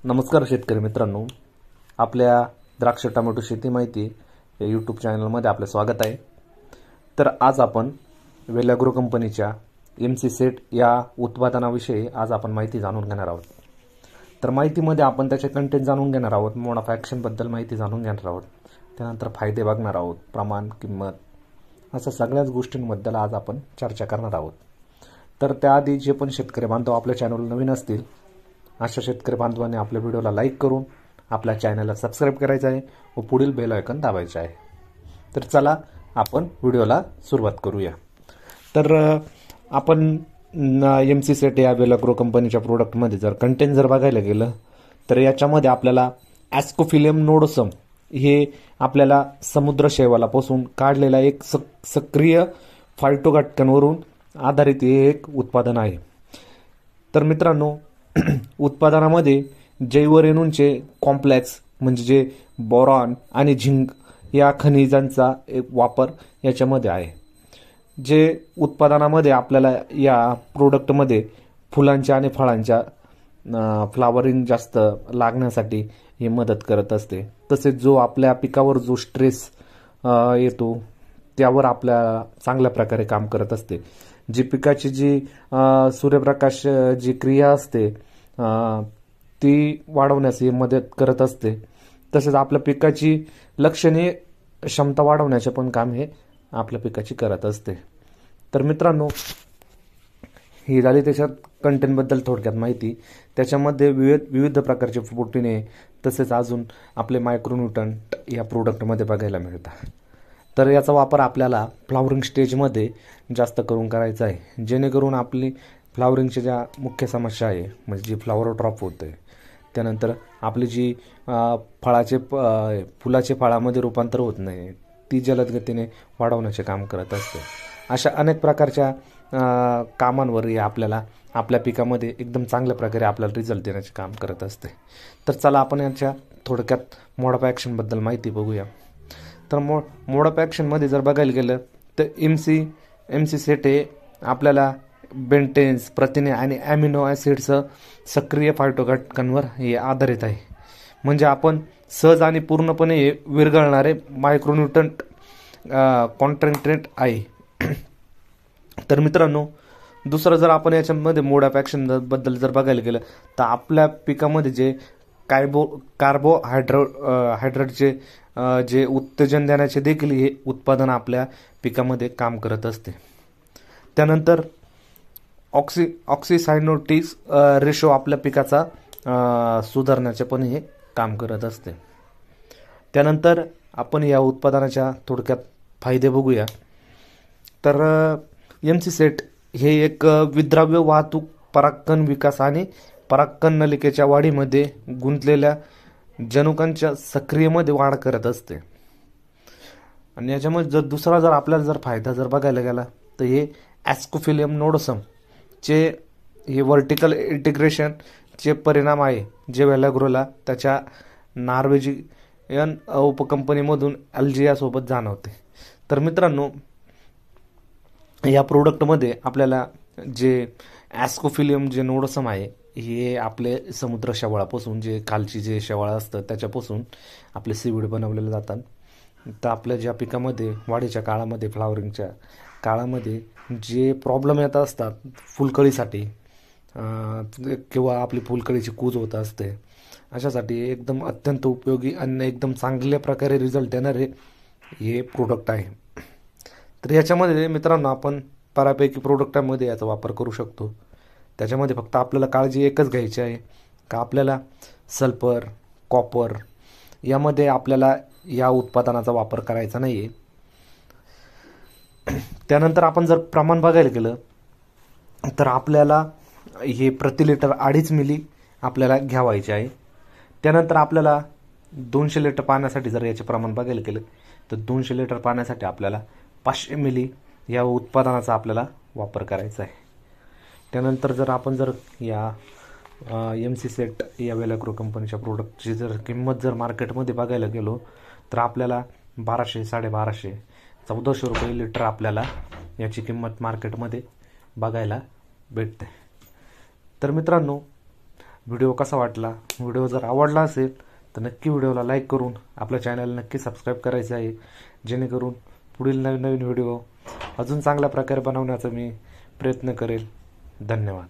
नमस्कार शेतकरी मित्रांनो, आपल्या द्राक्ष टोमॅटो शेती माहिती या यूट्यूब चॅनलमध्ये आपले स्वागत आहे। तर आज आपण वेल ॲग्रो कंपनीच्या MC सेट या उत्पादनाविषयी आज आपण माहिती जाणून घेणार आहोत। तर माहितीमध्ये आपण त्याचे कंटेंट जाणून घेणार आहोत, मोड ऑफ ॲक्शन बद्दल माहिती जाणून घेणार आहोत, त्यानंतर फायदे बघणार आहोत, प्रमाण, किंमत अशा सगळ्याच गोष्टींबद्दल आज आपण चर्चा करणार आहोत। तर त्याआधी जे पण शेतकरी बांधव आपल्या चॅनल नवीन असतील अशा शेतकरी बांधवांनी आपल्या व्हिडिओला लाईक करून आपल्या चॅनलला सबस्क्राइब करायचं आहे व पुढील बेल आयकॉन दाबायचं आहे। तर चला आपण व्हिडिओला सुरुवात करूया। तर आपण MC सेट या वेल ॲग्रो कंपनीच्या प्रोडक्टमध्ये जर कंटेंट जर बघायला गेलं तर याच्यामध्ये आपल्याला ॲस्कोफिलियम नोडोसम हे आपल्याला समुद्र शैवालापासून काढलेला एक सक्रिय फायटोघटकांवरून आधारित हे एक उत्पादन आहे। तर मित्रांनो, उत्पादनामध्ये जैवरेणूंचे कॉम्प्लेक्स म्हणजे जे बोरॉन आणि झिंक या खनिजांचा एक वापर याच्यामध्ये आहे। जे उत्पादनामध्ये आपल्याला या प्रोडक्टमध्ये फुलांच्या आणि फळांच्या फ्लावरिंग जास्त लागण्यासाठी हे मदत करत असते। तसेच जो आपल्या पिकावर जो स्ट्रेस येतो त्यावर आपल्या चांगल्या प्रकारे काम करत असते। जी पिकाची जी सूर्यप्रकाश जी क्रिया असते ती वाढवण्यास ही मदत करत असते। तसेच आपल्या पिकाची लक्षणीय क्षमता वाढवण्याचे पण काम हे आपल्या पिकाची करत असते। तर मित्रांनो, ही झाली त्याच्यात कंटेंटबद्दल थोडक्यात माहिती। त्याच्यामध्ये विविध प्रकारचे प्रोटीने तसेच अजून आपले मायक्रोन्यूट्रंट या प्रोडक्टमध्ये बघायला मिळतात। तर याचा वापर आपल्याला फ्लावरिंग स्टेजमध्ये जास्त करून करायचा आहे, जेणेकरून आपली फ्लावरिंगच्या ज्या मुख्य समस्या आहे म्हणजे जी फ्लावर ड्रॉप होते, त्यानंतर आपली जी फुलाचे फळामध्ये रूपांतर होत नाही ती जलद गतीने वाढवण्याचे काम करत असते। अशा अनेक प्रकारच्या कामांवर आपल्याला आपल्या पिकामध्ये एकदम चांगल्या प्रकारे आपल्याला रिझल्ट देण्याचे काम करत असते। तर चला आपण याच्या थोडक्यात मोड ऑफ ॲक्शनबद्दल माहिती बघूया। तर मोड ऑफ ॲक्शनमध्ये जर बघायला गेलं तर MC सेट हे आपल्याला बेंटेन्स, प्रथिने आणि ॲमिनो ॲसिड्सचं सक्रिय फायटोघटकांवर हे आधारित आहे। म्हणजे आपण सहज आणि पूर्णपणे हे विरघळणारे मायक्रोन्यूट्रंट कॉन्सन्ट्रेट आहे। तर मित्रांनो, दुसरं जर आपण याच्यामध्ये मोड ऑफ ॲक्शन बद्दल जर बघायला गेलं तर आपल्या पिकामध्ये जे कार्बोहायड्रेटचे जे उत्तेजन देण्याचे देखील हे उत्पादन आपल्या पिकामध्ये काम करत असते। त्यानंतर ऑक्सिसायनोटिक्स रेशो आपल्या पिकाचा सुधारण्याचे पण हे काम करत असते। त्यानंतर आपण या उत्पादनाच्या थोडक्यात फायदे बघूया। तर MC सेट हे एक विद्राव्य वाहतूक, परागकण विकास आणि परागकण नलिकेच्या वाढीमध्ये गुंतलेल्या जनुकांच्या सक्रियमध्ये वाढ करत असते। आणि याच्यामध्ये जर दुसरा जर आपल्याला जर फायदा जर बघायला गेला तर हे ॲस्कोफिलियम नोडोसम चे हे व्हर्टिकल इंटिग्रेशनचे परिणाम आहे, जे वेल ॲग्रोला त्याच्या नॉर्वेजियन उपकंपनीमधून अल्जियासोबत जाणवते। तर मित्रांनो, या प्रोडक्टमध्ये आपल्याला जे ॲस्कोफिलियम जे नोडोसम आहे हे आपले समुद्र शेवाळापासून जे खालची जे शेवाळ असतं त्याच्यापासून आपले सीवीड बनवलेले जातात। तर आपल्या ज्या पिकामध्ये वाढीच्या काळामध्ये, फ्लावरिंगच्या काळामध्ये जे प्रॉब्लेम येत असतात फुलकळीसाठी किंवा आपली फुलकळीची कूज होत असते, अशासाठी एकदम अत्यंत उपयोगी आणि एकदम चांगल्या प्रकारे रिझल्ट देणारे हे प्रोडक्ट आहे। तर याच्यामध्ये मित्रांनो आपण बऱ्यापैकी प्रोडक्टामध्ये याचा वापर करू शकतो। त्याच्यामध्ये फक्त आपल्याला काळजी एकच घ्यायची आहे का आपल्याला सल्फर, कॉपर यामध्ये आपल्याला या उत्पादनाचा वापर करायचा नाही आहे। त्यानंतर आपण जर प्रमाण बघायला गेलं तर आपल्याला हे प्रति लिटर 2.5 मिली आपल्याला घ्यावायचे आहे। त्यानंतर आपल्याला 200 लिटर पाण्यासाठी जर याचे प्रमाण बघायला गेलं तर 200 लिटर पाण्यासाठी आपल्याला 500 मिली या उत्पादनाचा आपल्याला वापर करायचा आहे। त्यानंतर जर आपण जर या MC सेट या वेल ॲग्रो कंपनीच्या प्रोडक्टची जर किंमत जर मार्केटमध्ये बघायला गेलो तर आपल्याला 1200, 1250, 1400 रुपये लिटर आपल्याला याची किंमत मार्केटमध्ये बघायला भेटते। तर मित्रांनो, व्हिडिओ कसा वाटला. व्हिडिओ जर आवडला असेल तर नक्की व्हिडिओला लाईक करून आपल्या चॅनल नक्की सबस्क्राईब करायचे आहे, जेणेकरून पुढील नवीन नवीन व्हिडिओ अजून चांगल्या प्रकारे बनवण्याचा मी प्रयत्न करेल. धन्यवाद.